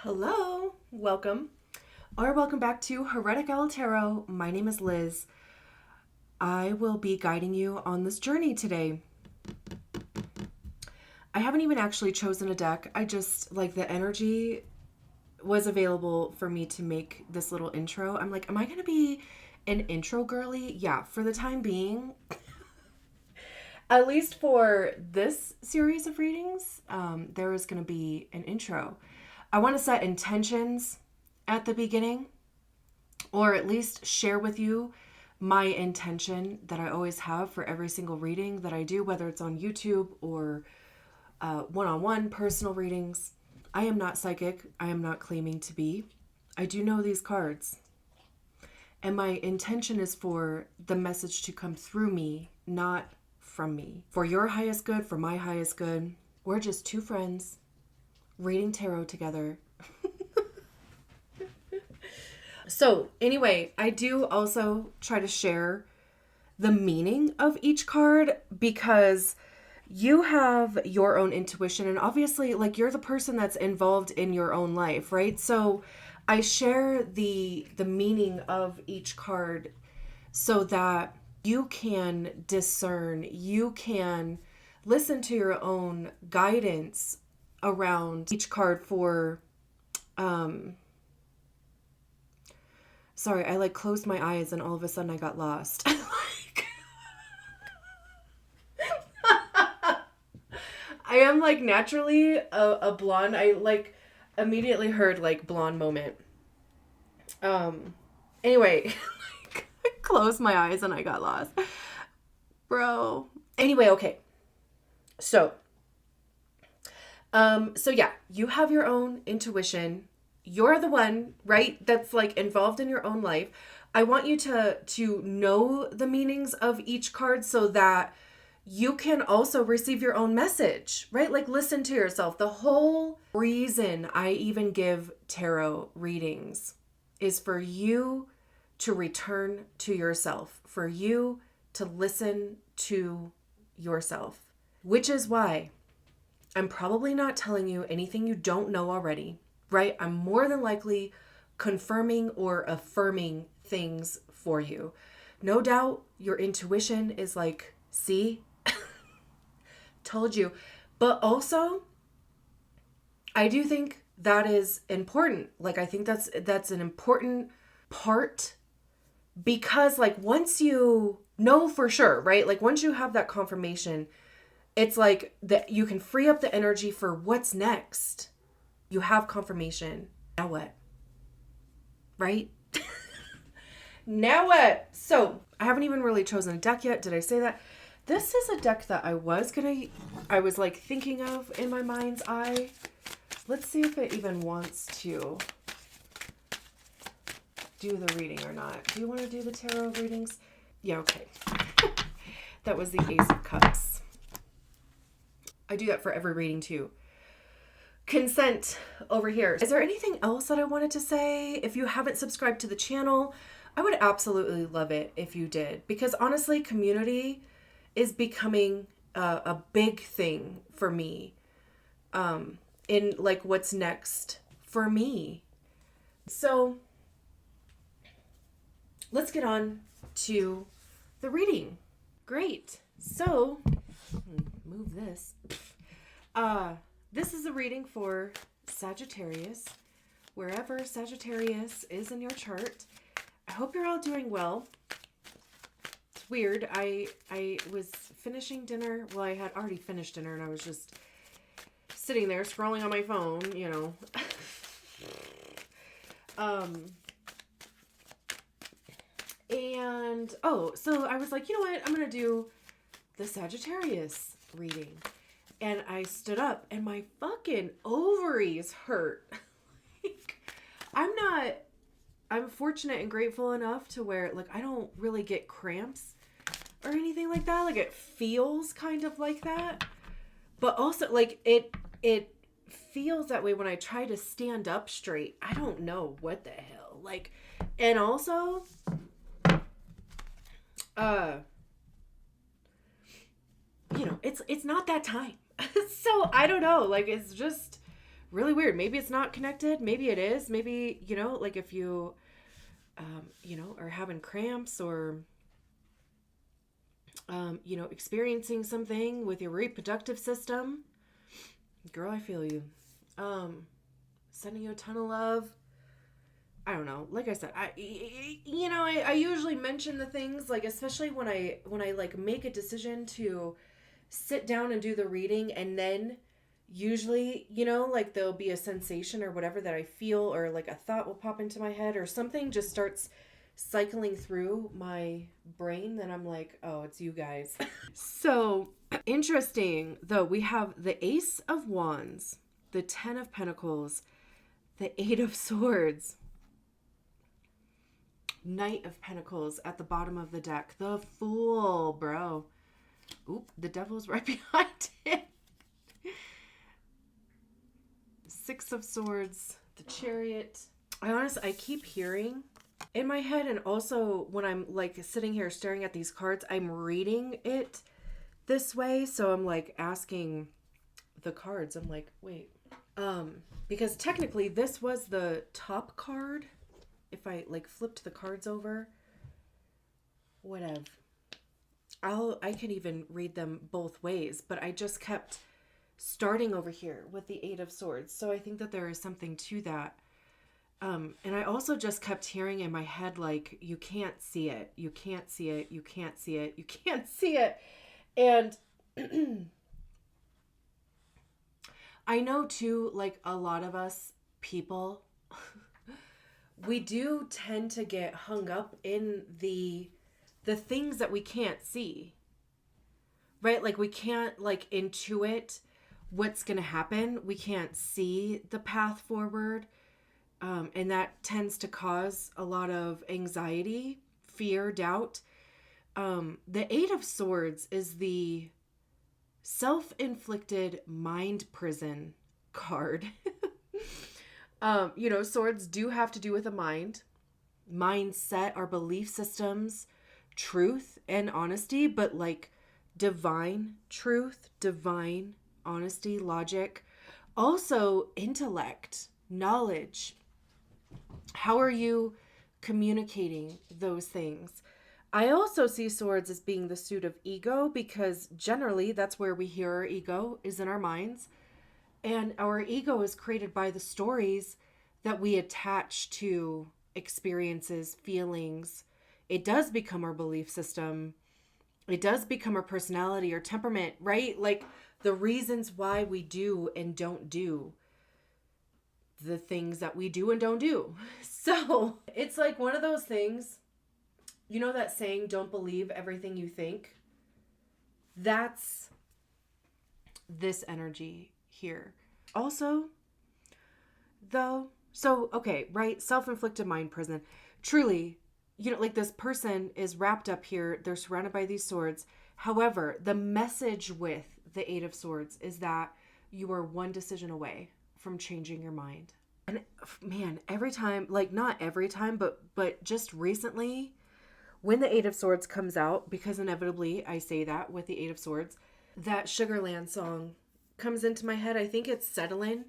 Hello, welcome, or welcome back to Heretical Tarot. My name is Liz. I will be guiding you on this journey today. I haven't even actually chosen a deck. I just, the energy was available for me to make this little intro. I'm like, am I going to be an intro girly? Yeah, for the time being. At least for this series of readings, there is going to be an intro. I want to set intentions at the beginning, or at least share with you my intention that I always have for every single reading that I do, whether it's on YouTube or one-on-one personal readings. I am not psychic. I am not claiming to be. I do know these cards. And my intention is for the message to come through me, not from me. For your highest good, for my highest good. We're just two friends reading tarot together. So anyway, I do also try to share the meaning of each card because you have your own intuition, and obviously you're the person that's involved in your own life, right? So I share the meaning of each card so that you can discern, you can listen to your own guidance around each card for sorry, I closed my eyes and all of a sudden I got lost. I am naturally a blonde. I immediately heard blonde moment. Anyway, I closed my eyes and I got lost. Bro. Anyway, okay. So yeah, you have your own intuition. You're the one, right, that's involved in your own life. I want you to know the meanings of each card so that you can also receive your own message, right? Listen to yourself. The whole reason I even give tarot readings is for you to return to yourself, for you to listen to yourself, which is why I'm probably not telling you anything you don't know already, right? I'm more than likely confirming or affirming things for you. No doubt your intuition is see, told you. But also, I do think that is important. I think that's an important part because once you know for sure, right? Once you have that confirmation, it's that you can free up the energy for what's next. You have confirmation. Now what? Right? Now what? So I haven't even really chosen a deck yet. Did I say that? This is a deck that I was thinking of in my mind's eye. Let's see if it even wants to do the reading or not. Do you want to do the tarot readings? Yeah, okay. That was the Ace of Cups. I do that for every reading too. Consent over here. Is there anything else that I wanted to say? If you haven't subscribed to the channel, I would absolutely love it if you did. Because honestly, community is becoming a big thing for me in what's next for me. So let's get on to the reading. Great. So move this. This is a reading for Sagittarius, wherever Sagittarius is in your chart. I hope you're all doing well. It's weird. I was finishing dinner. Well, I had already finished dinner and I was just sitting there scrolling on my phone, you know. So I was like, you know what? I'm going to do the Sagittarius reading. And I stood up and my fucking ovaries hurt. I'm fortunate and grateful enough to where I don't really get cramps or anything like that. It feels kind of like that. But also it feels that way when I try to stand up straight. I don't know what the hell. And also it's not that time. So I don't know, it's just really weird. Maybe it's not connected. Maybe it is. Maybe, like if you, are having cramps or, experiencing something with your reproductive system. Girl, I feel you. Sending you a ton of love. I don't know. Like I said, I usually mention the things, like, especially when I like make a decision to sit down and do the reading, and then usually, like there'll be a sensation or whatever that I feel, or like a thought will pop into my head, or something just starts cycling through my brain. Then I'm like, oh, it's you guys. So interesting, though. We have the Ace of Wands, the 10 of Pentacles, the 8 of Swords, Knight of Pentacles at the bottom of the deck, the Fool, bro. Oop, the Devil's right behind it. 6 of Swords, the Chariot. I keep hearing in my head, and also when I'm like sitting here staring at these cards, I'm reading it this way. So I'm like asking the cards, I'm like, wait, because technically this was the top card. If I like flipped the cards over, whatever. I can even read them both ways, but I just kept starting over here with the 8 of Swords. So I think that there is something to that. And I also just kept hearing in my head, like, you can't see it. You can't see it. You can't see it. You can't see it. And I know too, like a lot of us people, we do tend to get hung up in the things that we can't see, right? Like we can't like intuit what's going to happen. We can't see the path forward. And that tends to cause a lot of anxiety, fear, doubt. The 8 of Swords is the self-inflicted mind prison card. Swords do have to do with a mind, mindset, our belief systems, truth and honesty, but like divine truth, divine honesty, logic, also intellect, knowledge. How are you communicating those things? I also see Swords as being the suit of ego, because generally that's where we hear our ego is in our minds. And our ego is created by the stories that we attach to experiences, feelings. It does become our belief system. It does become our personality or temperament, right? Like the reasons why we do and don't do the things that we do and don't do. So it's like one of those things, you know that saying, don't believe everything you think? That's this energy here. Also, though, so, okay, right? Self-inflicted mind prison. Truly, like this person is wrapped up here. They're surrounded by these swords. However, the message with the 8 of Swords is that you are one decision away from changing your mind. And man, every time, like not every time, but just recently, when the 8 of Swords comes out, because inevitably I say that with the 8 of Swords, that Sugarland song comes into my head. I think it's Settling.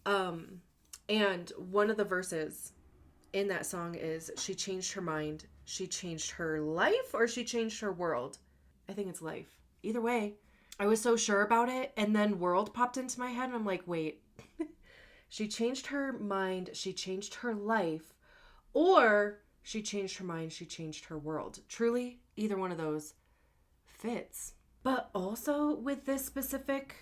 And one of the verses in that song is, she changed her mind, she changed her life, or she changed her world. I think it's life. Either way, I was so sure about it, and then world popped into my head, and I'm like, wait. She changed her mind, she changed her life, or she changed her mind, she changed her world. Truly, either one of those fits. But also with this specific,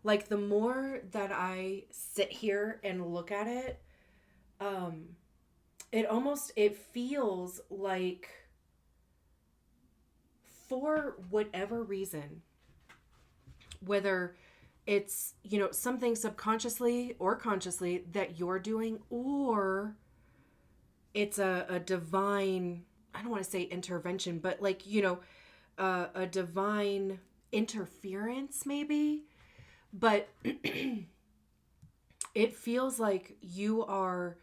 like the more that I sit here and look at it, it feels like, for whatever reason, whether it's, something subconsciously or consciously that you're doing, or it's a divine, I don't want to say intervention, but like, a divine interference maybe, but it feels like you are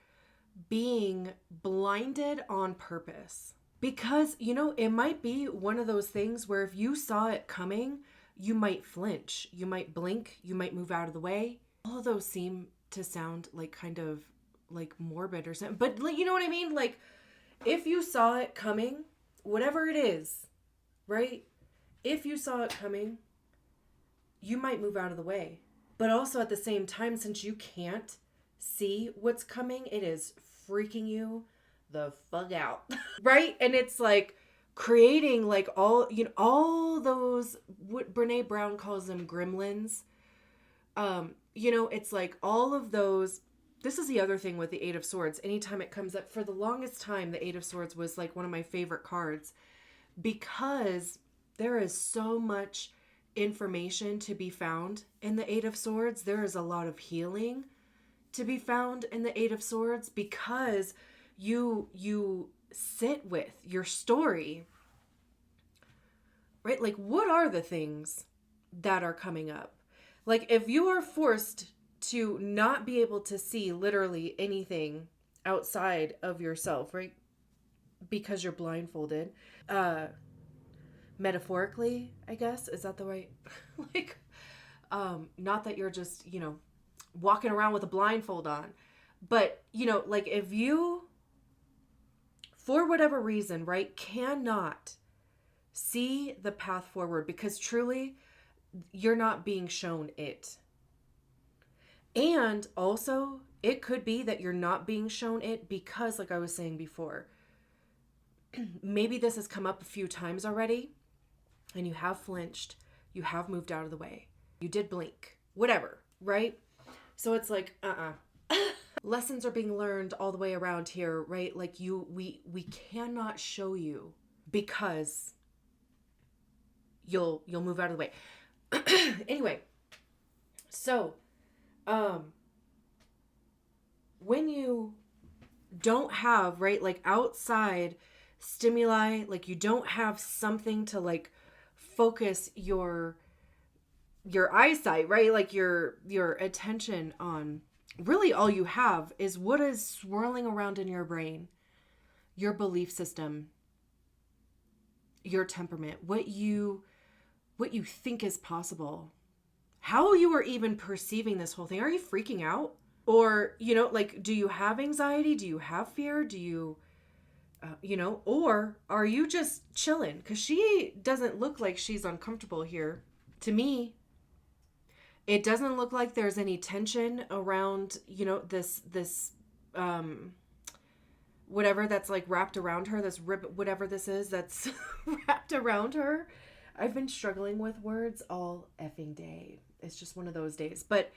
being blinded on purpose. Because, it might be one of those things where if you saw it coming, you might flinch, you might blink, you might move out of the way. all of those seem to sound like kind of like morbid or something. But like, you know what I mean? Like if you saw it coming, whatever it is, right? If you saw it coming, you might move out of the way. But also at the same time, since you can't see what's coming, it is freaking you the fuck out. Right? And it's like creating like all, you know, all those, what Brene Brown calls them gremlins. You know, it's like all of those. This is the other thing with the Eight of Swords. Anytime it comes up, for the longest time, the Eight of Swords was like one of my favorite cards because there is so much information to be found in the Eight of Swords. There is a lot of healing to be found in the Eight of Swords because you sit with your story, right? Like, what are the things that are coming up? Like, if you are forced to not be able to see literally anything outside of yourself, right? Because you're blindfolded, metaphorically, I guess, is that the right, like, not that you're just, you know, walking around with a blindfold on, but, you know, like if you, for whatever reason, right, cannot see the path forward because truly you're not being shown it. And also, it could be that you're not being shown it because, like I was saying before, maybe this has come up a few times already and you have flinched, you have moved out of the way, you did blink, whatever, right? So it's like, lessons are being learned all the way around here, right? Like we cannot show you because you'll move out of the way. Anyway, so when you don't have, right, like outside stimuli, like you don't have something to like focus your eyesight, right, like your attention on, really all you have is what is swirling around in your brain, your belief system, your temperament, what you think is possible, how you are even perceiving this whole thing. Are you freaking out? Or, you know, like, do you have anxiety? Do you have fear? Do you, you know, or are you just chilling? Because she doesn't look like she's uncomfortable here. To me, it doesn't look like there's any tension around, you know, this, whatever that's like wrapped around her, this rib, whatever this is that's wrapped around her. I've been struggling with words all effing day. It's just one of those days. But,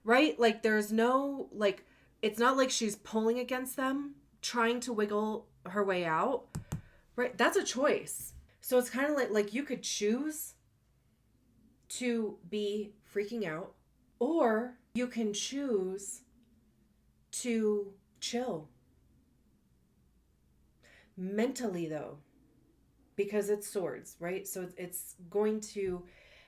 right? Like there's no, like, it's not like she's pulling against them, trying to wiggle her way out, right? That's a choice. So it's kind of like you could choose to be freaking out, or you can choose to chill. Mentally though, because it's swords, right? So it's going to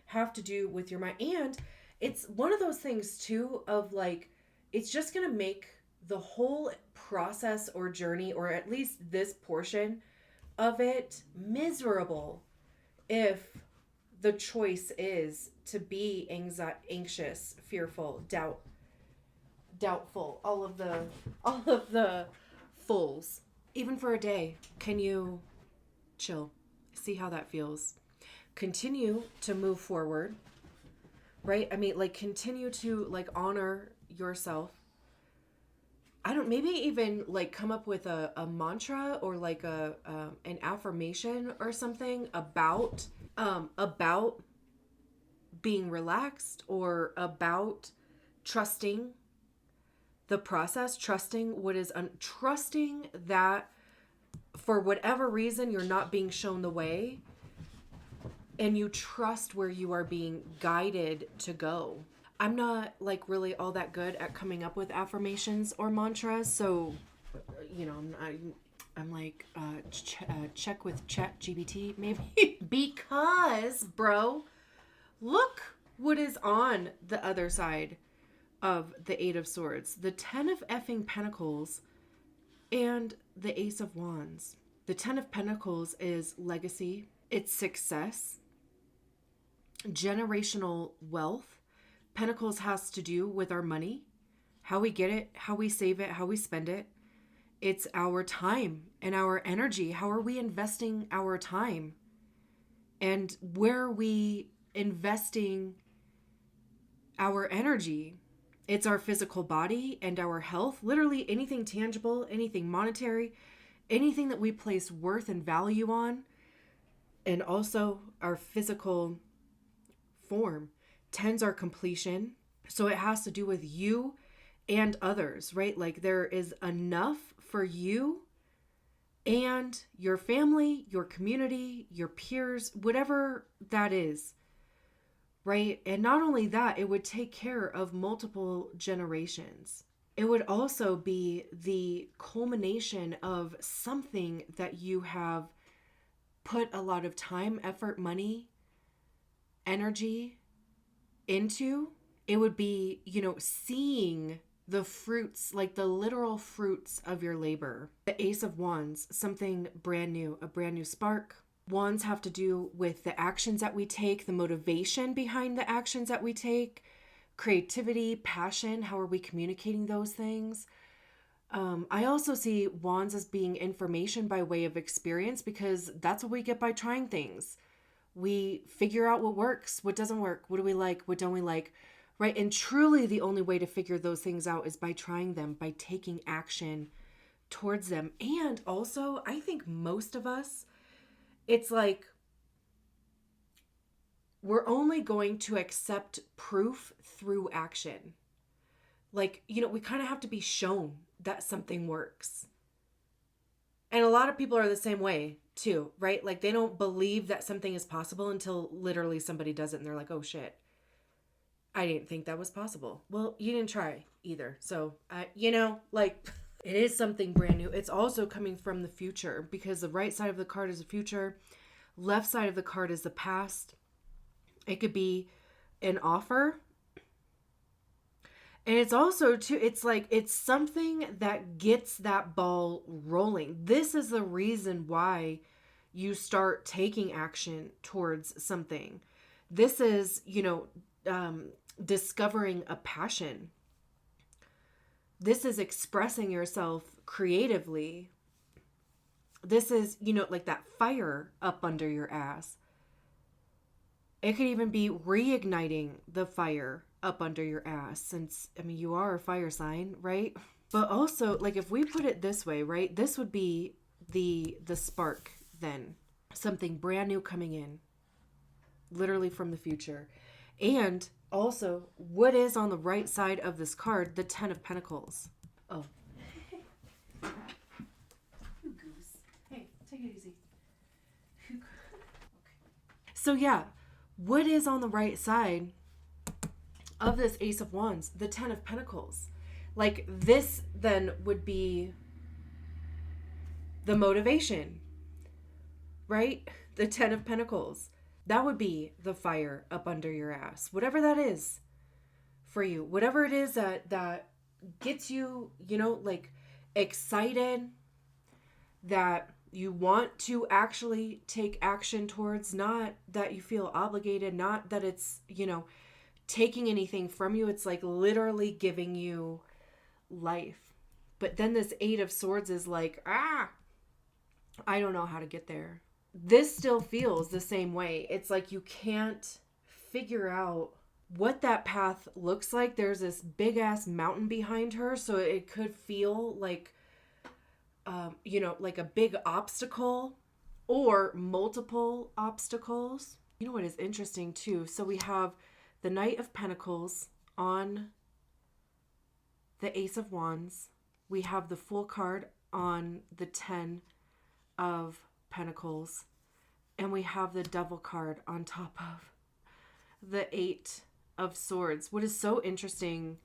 have to do with your mind. And it's one of those things too of like, it's just going to make the whole process or journey, or at least this portion of it, miserable if the choice is to be anxious, fearful, doubtful, all of the fulls. Even for a day, can you chill? See how that feels. Continue to move forward, right? I mean, like, continue to like honor yourself. I don't, maybe even like come up with a mantra or like an affirmation or something about being relaxed, or about trusting the process, trusting what is trusting that for whatever reason you're not being shown the way, and you trust where you are being guided to go. I'm not like really all that good at coming up with affirmations or mantras, so you know, I'm like check with ChatGPT maybe because bro, look what is on the other side of the Eight of Swords, the 10 of effing Pentacles, and the Ace of Wands. The 10 of Pentacles is legacy, it's success, generational wealth, Pentacles has to do with our money, how we get it, how we save it, how we spend it. It's our time and our energy. How are we investing our time? And where are we investing our energy? It's our physical body and our health. Literally anything tangible, anything monetary, anything that we place worth and value on. And also our physical form. Tens are completion. So it has to do with you and others, right? Like there is enough for you and your family, your community, your peers, whatever that is, right? And not only that, it would take care of multiple generations. It would also be the culmination of something that you have put a lot of time, effort, money, energy into. It would be, seeing the fruits, like the literal fruits of your labor. The Ace of Wands, something brand new, a brand new spark. Wands have to do with the actions that we take, the motivation behind the actions that we take, creativity, passion. How are we communicating those things? I also see Wands as being information by way of experience, because that's what we get by trying things. We figure out what works, what doesn't work, what do we like, what don't we like, right? And truly the only way to figure those things out is by trying them, by taking action towards them. And also, I think most of us, it's like we're only going to accept proof through action. Like, we kind of have to be shown that something works. And a lot of people are the same way too, right? Like they don't believe that something is possible until literally somebody does it and they're like, oh shit, I didn't think that was possible. Well, you didn't try either. So, like it is something brand new. It's also coming from the future, because the right side of the card is the future. Left side of the card is the past. It could be an offer. And it's also too, it's like, it's something that gets that ball rolling. This is the reason why you start taking action towards something. This is, discovering a passion. This is expressing yourself creatively. This is, like that fire up under your ass. It could even be reigniting the fire up under your ass, since, you are a fire sign, right? But also, like, if we put it this way, right, this would be the spark then. Something brand new coming in, literally from the future. And also, what is on the right side of this card? The Ten of Pentacles. Oh. You goose. Hey, take it easy. Okay. So yeah, what is on the right side of this Ace of Wands? The Ten of Pentacles. Like, this then would be the motivation, right? The Ten of Pentacles. That would be the fire up under your ass. Whatever that is for you. Whatever it is that gets you, like excited, that you want to actually take action towards, not that you feel obligated, not that it's, taking anything from you. It's like literally giving you life. But then this Eight of Swords is like, I don't know how to get there. This still feels the same way. It's like you can't figure out what that path looks like. There's this big ass mountain behind her, so it could feel like like a big obstacle or multiple obstacles. You know what is interesting too? So we have the Knight of Pentacles on the Ace of Wands. We have the Fool card on the Ten of Pentacles. And we have the Devil card on top of the Eight of Swords. What is so interesting,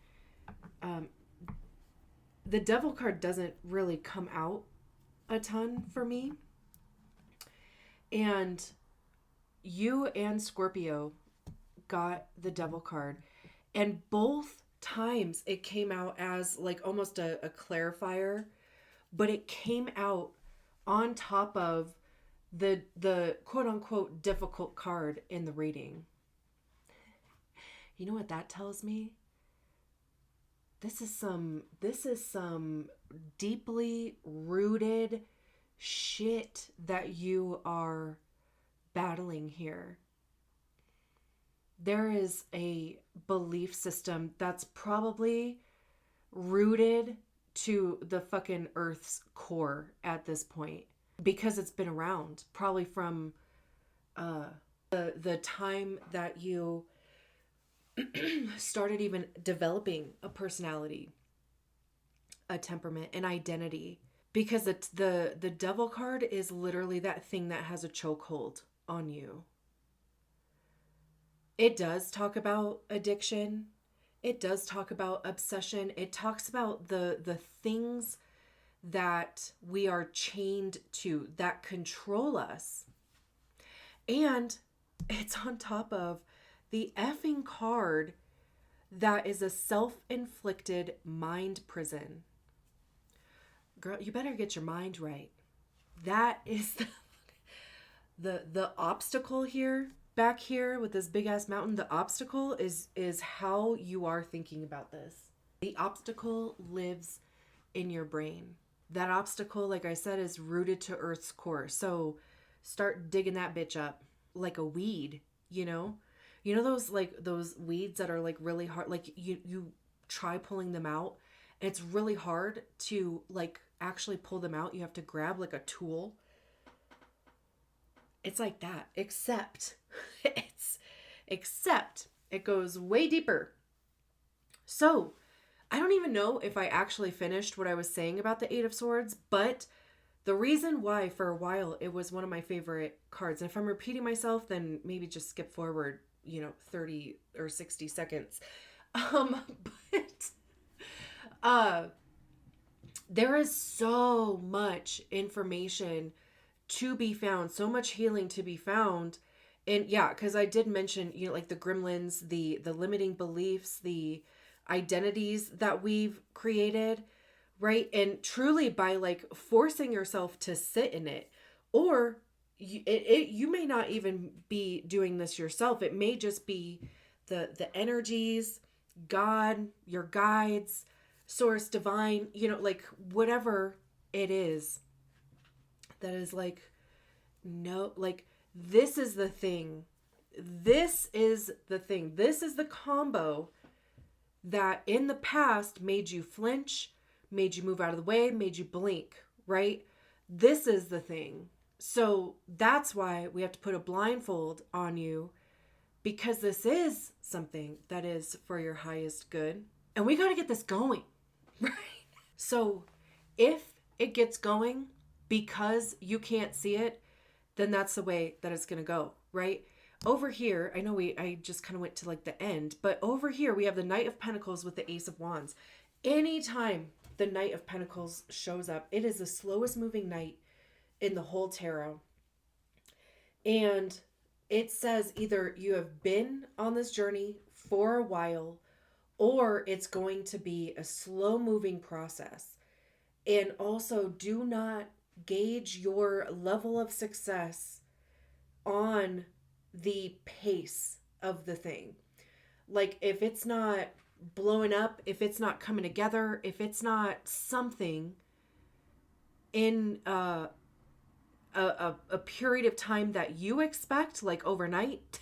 the Devil card doesn't really come out a ton for me. And you and Scorpio got the Devil card. And both times it came out as like almost a clarifier, but it came out on top of the quote unquote difficult card in the reading. You know what that tells me? This is some deeply rooted shit that you are battling here. There is a belief system that's probably rooted to the fucking Earth's core at this point because it's been around probably from the time that you started even developing a personality, a temperament, an identity. Because the devil card is literally that thing that has a chokehold on you. It does talk about addiction. It does talk about obsession. It talks about the things that we are chained to that control us. And it's on top of the effing card that is a self-inflicted mind prison. Girl, you better get your mind right. That is the obstacle here, back here with this big ass mountain. The obstacle is how you are thinking about this. The obstacle lives in your brain. That obstacle, like I said, is rooted to Earth's core. So start digging that bitch up like a weed, you know? You know those weeds that are like really hard, like you try pulling them out and it's really hard to like actually pull them out. You have to grab like a tool. It's like that, except it goes way deeper. So, I don't even know if I actually finished what I was saying about the Eight of Swords, but the reason why for a while it was one of my favorite cards, and if I'm repeating myself, then maybe just skip forward, 30 or 60 seconds. But there is so much information to be found, so much healing to be found. And yeah, because I did mention, like the gremlins, the limiting beliefs, the identities that we've created, right? And truly by like forcing yourself to sit in it, or you may not even be doing this yourself. It may just be the energies, God, your guides, source, divine, like whatever it is that is like, no, like this is the thing. This is the thing. This is the combo that in the past made you flinch, made you move out of the way, made you blink, right? This is the thing. So that's why we have to put a blindfold on you, because this is something that is for your highest good. And we got to get this going, right? So if it gets going because you can't see it, then that's the way that it's going to go, right? Over here, I just kind of went to like the end, but over here we have the Knight of Pentacles with the Ace of Wands. Anytime the Knight of Pentacles shows up, it is the slowest moving knight in the whole tarot. And it says either you have been on this journey for a while, or it's going to be a slow moving process. And also, do not gauge your level of success on the pace of the thing. Like if it's not blowing up, if it's not coming together, if it's not something in a period of time that you expect, like overnight,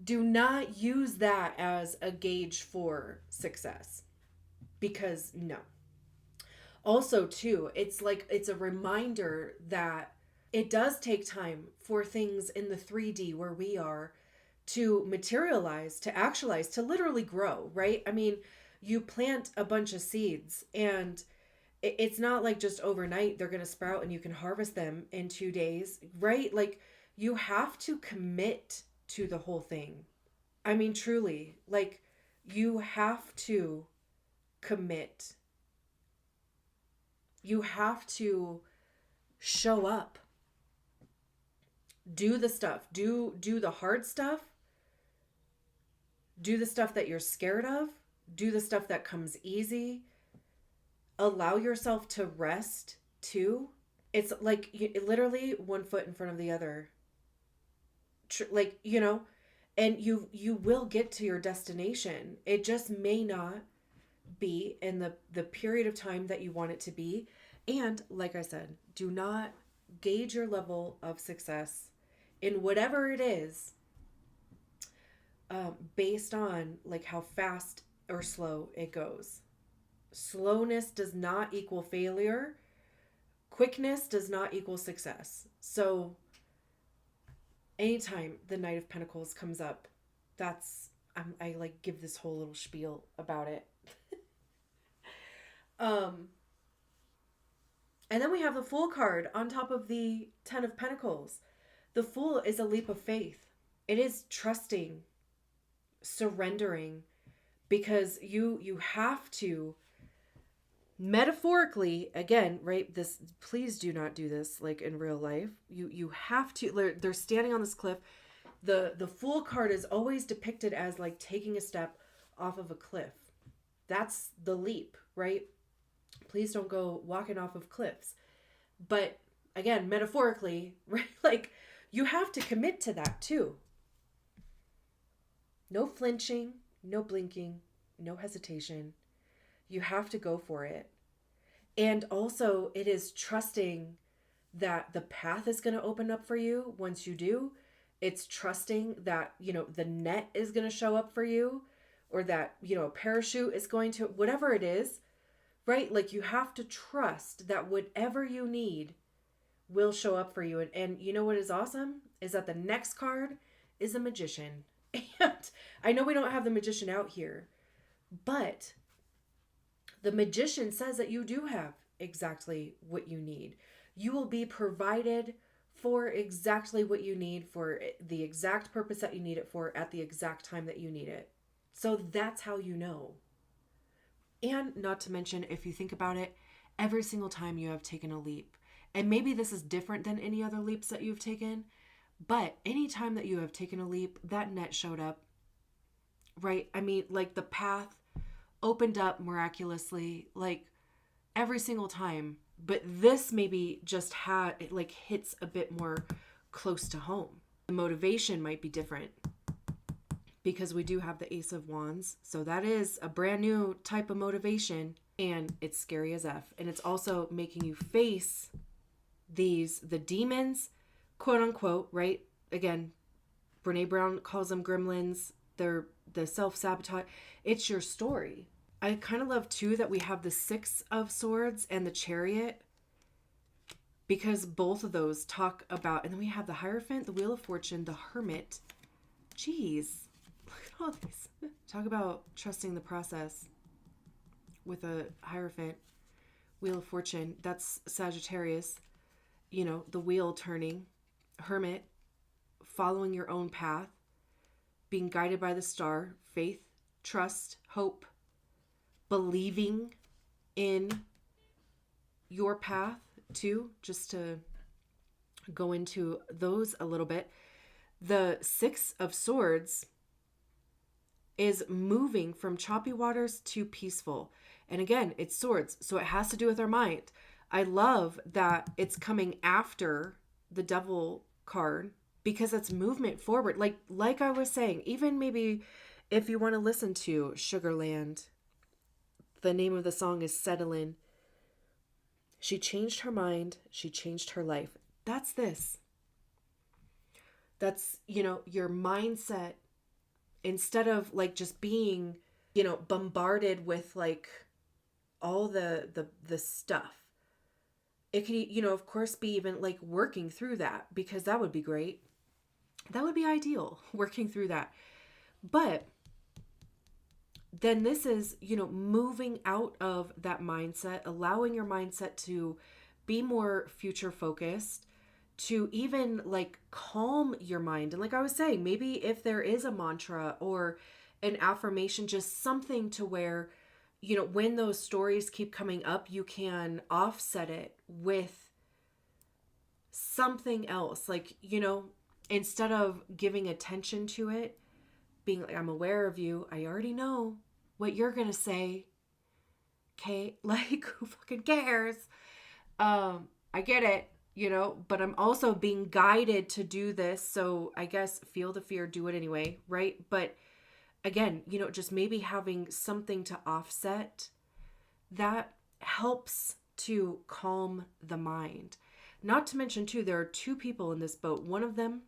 do not use that as a gauge for success, because no. Also too, it's a reminder that it does take time for things in the 3D where we are to materialize, to actualize, to literally grow, right? I mean, you plant a bunch of seeds and it's not like just overnight they're going to sprout and you can harvest them in 2 days, right? Like you have to commit to the whole thing. I mean, truly, like you have to commit. You have to show up. Do the stuff. Do the hard stuff. Do the stuff that you're scared of. Do the stuff that comes easy. Allow yourself to rest too. It's like literally one foot in front of the other. And you will get to your destination. It just may not be in the period of time that you want it to be. And like I said, do not gauge your level of success in whatever it is based on like how fast or slow it goes. Slowness does not equal failure. Quickness does not equal success. So anytime the Knight of Pentacles comes up, I like give this whole little spiel about it. And then we have the Fool card on top of the Ten of Pentacles. The Fool is a leap of faith. It is trusting, surrendering, because you have to metaphorically, again, right? This, please do not do this like in real life. You have to, they're standing on this cliff. The Fool card is always depicted as like taking a step off of a cliff. That's the leap, right? Please don't go walking off of cliffs. But again, metaphorically, right? Like you have to commit to that too. No flinching, no blinking, no hesitation. You have to go for it. And also it is trusting that the path is going to open up for you once you do. It's trusting that, the net is going to show up for you, or that, a parachute is going to, whatever it is, right? Like you have to trust that whatever you need will show up for you. And you know what is awesome is that the next card is a Magician. And I know we don't have the Magician out here, but the Magician says that you do have exactly what you need. You will be provided for exactly what you need, for the exact purpose that you need it for, at the exact time that you need it. So that's how you know. And not to mention, if you think about it, every single time you have taken a leap, and maybe this is different than any other leaps that you've taken, but any time that you have taken a leap, that net showed up, right? I mean, like the path opened up miraculously, like every single time. But this maybe just it like hits a bit more close to home. The motivation might be different because we do have the Ace of Wands. So that is a brand new type of motivation, and it's scary as F. And it's also making you face the demons, quote unquote, right? Again, Brene Brown calls them gremlins. They're the self-sabotage. It's your story. I kind of love too that we have the Six of Swords and the Chariot, because both of those talk about, and then we have the Hierophant, the Wheel of Fortune, the Hermit. Jeez, look at all these. Talk about trusting the process with a Hierophant, Wheel of Fortune. That's Sagittarius, the wheel turning. Hermit, following your own path, being guided by the star, faith, trust, hope, believing in your path too, just to go into those a little bit. The Six of Swords is moving from choppy waters to peaceful. And again, it's swords, so it has to do with our mind. I love that it's coming after the Devil card, because it's movement forward. Like I was saying, even maybe if you want to listen to Sugarland, the name of the song is Settlin'. She changed her mind. She changed her life. That's this. That's, your mindset, instead of like just being, bombarded with like all the stuff. It could, of course, be even like working through that, because that would be great. That would be ideal, working through that. But then this is, moving out of that mindset, allowing your mindset to be more future focused, to even like calm your mind. And like I was saying, maybe if there is a mantra or an affirmation, just something to where, when those stories keep coming up, you can offset it with something else. Like, instead of giving attention to it, being like, I'm aware of you. I already know what you're going to say. Okay. Like, who fucking cares? I get it. but I'm also being guided to do this. So I guess feel the fear, do it anyway, right? But again, just maybe having something to offset that helps to calm the mind. Not to mention, too, there are two people in this boat. One of them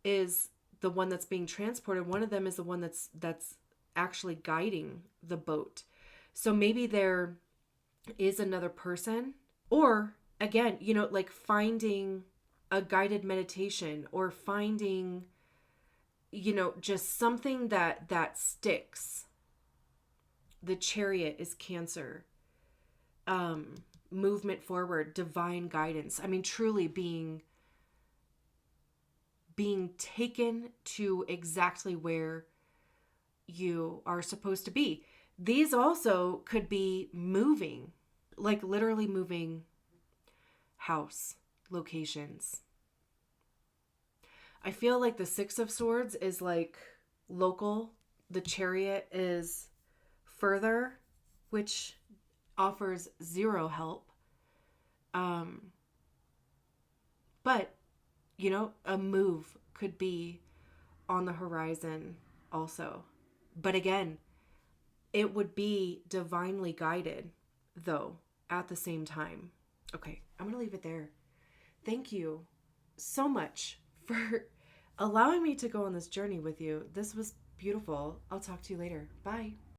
is the one that's being transported. One of them is the one that's actually guiding the boat. So maybe there is another person, or again, like finding a guided meditation, or finding, just something that sticks. The Chariot is Cancer. Movement forward, divine guidance. I mean, truly being taken to exactly where you are supposed to be. These also could be moving, like literally moving house, locations. I feel like the Six of Swords is like local. The Chariot is further, which offers zero help. But, a move could be on the horizon also. But again, it would be divinely guided, though, at the same time. Okay, I'm going to leave it there. Thank you so much for allowing me to go on this journey with you. This was beautiful. I'll talk to you later. Bye.